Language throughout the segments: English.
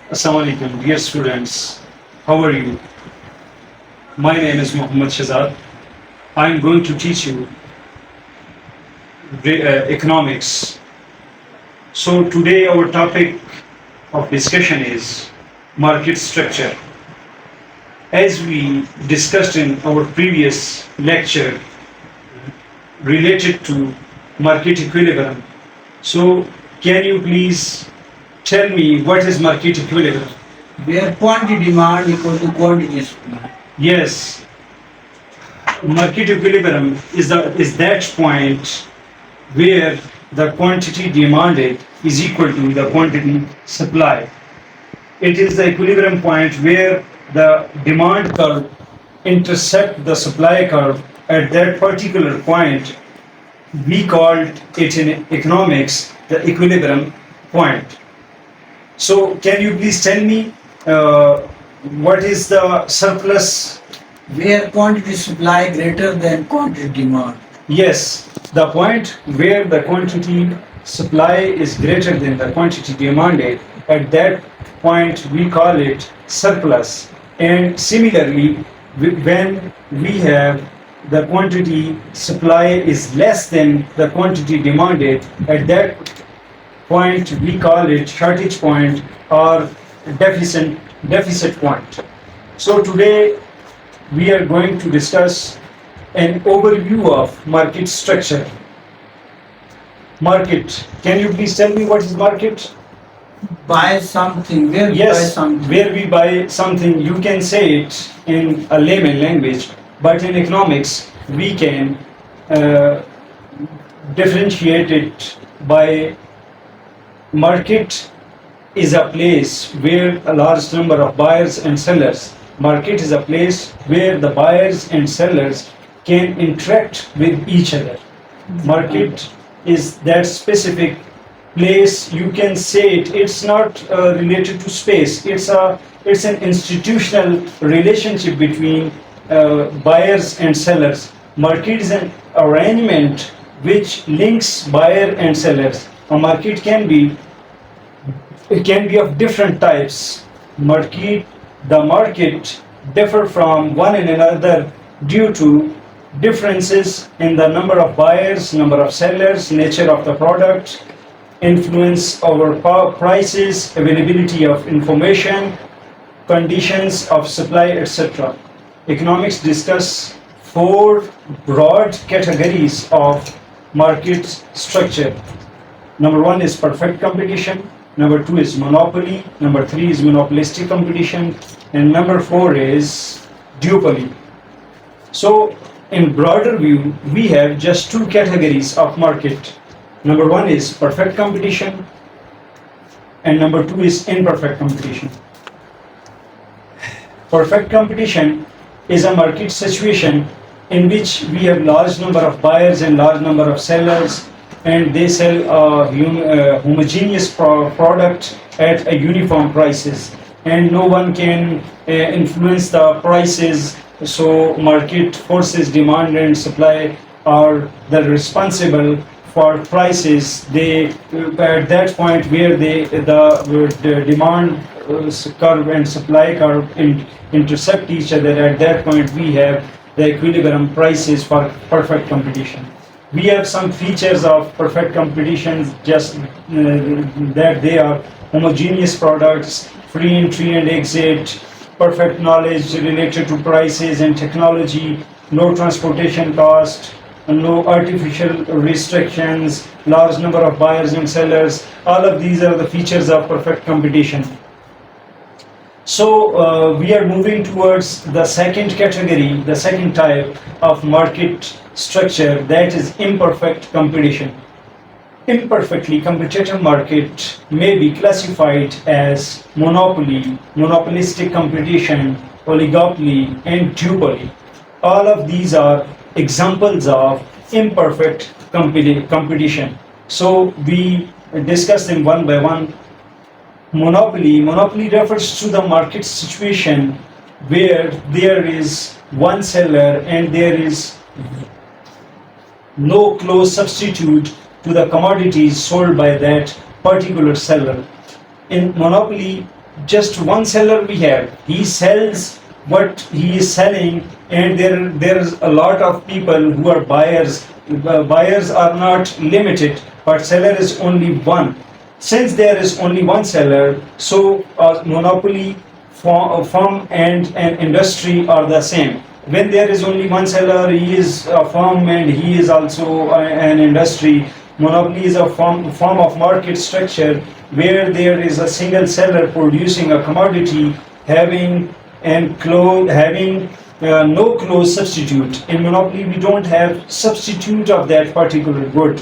Assalamu alaikum, dear students. How are you? My name is Muhammad Shazad. I am going to teach you economics. So today our topic of discussion is market structure. As we discussed in our previous lecture related to market equilibrium. So can you please tell me what is market equilibrium? Where quantity demand equal to quantity supply. Yes, market equilibrium is that point where the quantity demanded is equal to the quantity supply. It is the equilibrium point where the demand curve intersect the supply curve at that particular point. We called it in economics the equilibrium point. So can you please tell me what is the surplus? Where quantity supply greater than quantity demand. Yes, the point where the quantity supply is greater than the quantity demanded, at that point we call it surplus. And similarly, when we have the quantity supply is less than the quantity demanded, at that point we call it shortage point or deficit point. So today we are going to discuss an overview of market structure. Market. Can you please tell me what is market? Buy something. Where we buy Yes, something. where we buy something. You can say it in a layman language, but in economics we can differentiate it by market is a place where a large number of buyers and sellers. Market is a place where the buyers and sellers can interact with each other. Market is that specific place. You can say it's not related to space. It's an institutional relationship between buyers and sellers. Market is an arrangement which links buyer and sellers. A market can be of different types. The market differ from one and another due to differences in the number of buyers, number of sellers, nature of the product, influence over prices, availability of information, conditions of supply, etc. Economics discuss four broad categories of market structure. Number one is perfect competition. Number two is monopoly. Number three is monopolistic competition. And number four is duopoly. So, in broader view, we have just two categories of market. Number one is perfect competition, and number two is imperfect competition. Perfect competition is a market situation in which we have large number of buyers and large number of sellers, and they sell a homogeneous product at a uniform prices, and no one can influence the prices. So market forces, demand and supply are the responsible for prices. They at that point where the demand curve and supply curve intersect each other, at that point we have the equilibrium prices for perfect competition. We have some features of perfect competition, just that they are homogeneous products, free entry and exit, perfect knowledge related to prices and technology, no transportation cost, no artificial restrictions, large number of buyers and sellers. All of these are the features of perfect competition. So we are moving towards the second category, the second type of market structure, that is imperfect competition. Imperfectly competitive market may be classified as monopoly, monopolistic competition, oligopoly, and duopoly. All of these are examples of imperfect competition. So we discuss them one by one. Monopoly refers to the market situation where there is one seller and there is no close substitute to the commodities sold by that particular seller. In monopoly, just one seller we have. He sells what he is selling, and there's a lot of people who are buyers. Buyers are not limited, but seller is only one. Since there is only one seller, so monopoly firm and an industry are the same. When there is only one seller, he is a firm and he is also an industry. Monopoly is a form of market structure where there is a single seller producing a commodity having having no close substitute. In monopoly, we don't have substitute of that particular good.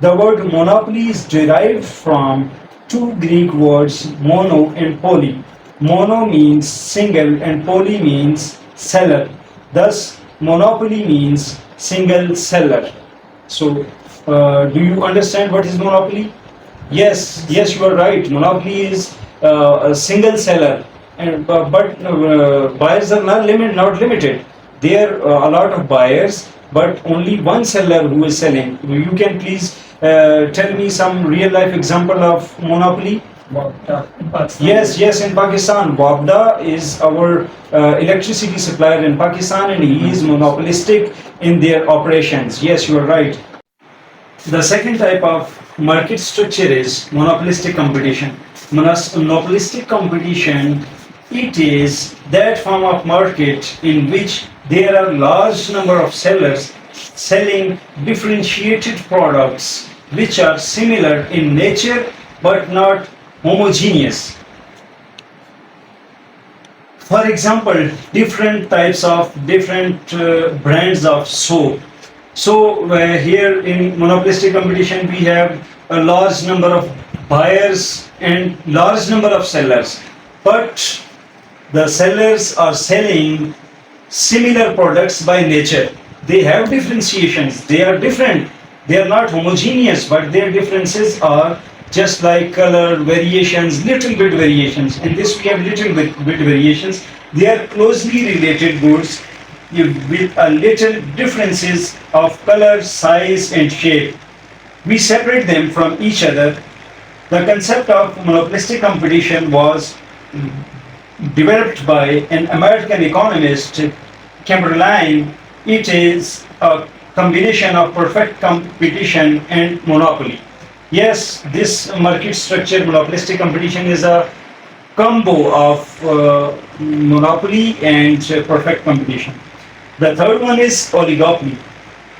The word monopoly is derived from two Greek words, mono and poly. Mono means single and poly means seller. Thus, monopoly means single seller. So, do you understand what is monopoly? Yes, you are right. Monopoly is a single seller, and but buyers are not limited. There are a lot of buyers, but only one seller who is selling. You can please tell me some real life example of monopoly? In Pakistan. Yes, in Pakistan, Wabda is our electricity supplier in Pakistan, and he is monopolistic in their operations. Yes, you are right. The second type of market structure is monopolistic competition. Monopolistic competition, it is that form of market in which there are large number of sellers selling differentiated products which are similar in nature but not homogeneous. For example, different types of different brands of soap. So here in monopolistic competition, we have a large number of buyers and large number of sellers, but the sellers are selling similar products by nature. They have differentiations. They are different. They are not homogeneous, but their differences are just like color variations, little bit variations. In this, we have little bit variations. They are closely related goods with a little differences of color, size, and shape. We separate them from each other. The concept of monopolistic competition was developed by an American economist, Chamberlain. It is a combination of perfect competition and monopoly. Yes, this market structure, monopolistic competition, is a combo of monopoly and perfect competition. The third one is oligopoly.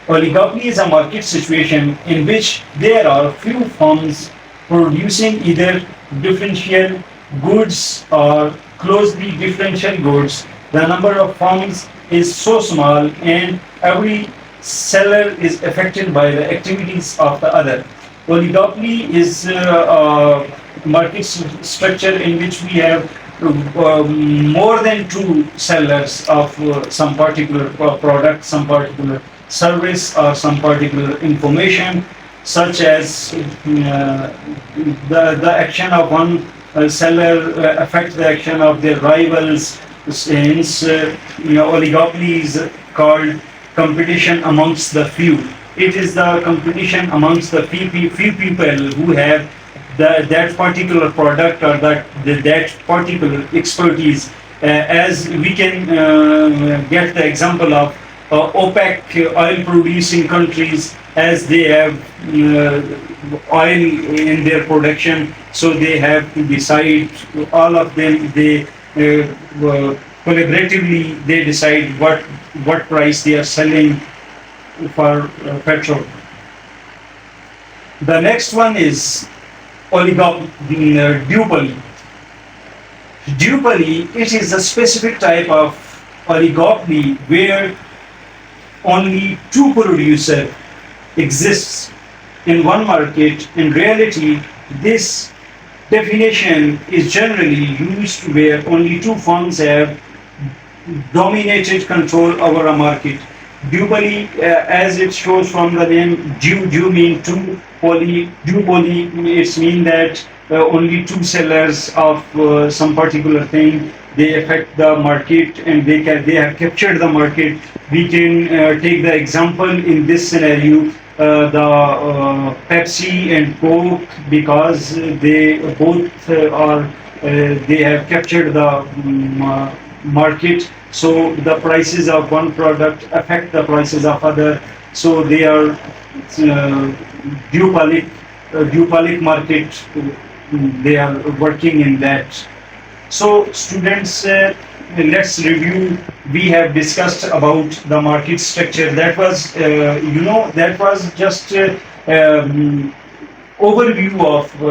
Oligopoly is a market situation in which there are few firms producing either differential goods or closely differential goods. The number of firms is so small and every seller is affected by the activities of the other. Oligopoly is a market structure in which we have more than two sellers of some particular product, some particular service, or some particular information, such as the action of one seller affects the action of their rivals. Hence, oligopoly is called competition amongst the few. It is the competition amongst the few people who have that particular product or that particular expertise. As we can get the example of OPEC oil producing countries, as they have oil in their production, so they have to decide, all of them, they collaboratively they decide what price they are selling for petrol. The next one is duopoly. Duopoly, it is a specific type of oligopoly where only two producer exists in one market. In reality, this definition is generally used where only two firms have dominated control over a market. Duopoly, as it shows from the name, du mean two, duopoly, it's mean that only two sellers of some particular thing, they affect the market and they have captured the market. We can take the example in this scenario, the Pepsi and Coke, because they both are they have captured the market. So the prices of one product affect the prices of other. So they are duopoly market. They are working in that. So students, let's review. We have discussed about the market structure. That was, that was just overview of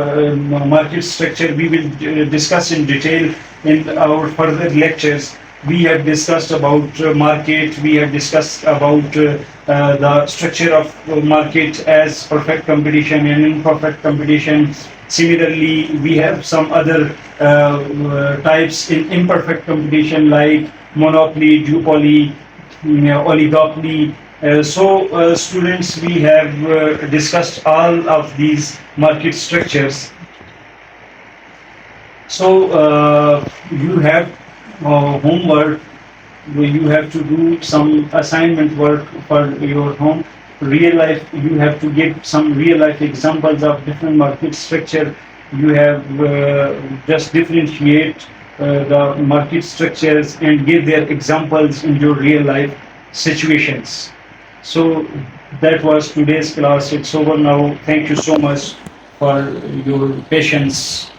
market structure. We will discuss in detail in our further lectures. We have discussed about market. We have discussed about the structure of market as perfect competition and imperfect competition. Similarly, we have some other types in imperfect competition like monopoly, duopoly, oligopoly. Students, we have discussed all of these market structures. So, you have homework. You have to do some assignment work for your home. Real life, you have to give some real life examples of different market structure. You have just differentiate the market structures and give their examples in your real life situations. So that was today's class. It's over now. Thank you so much for your patience.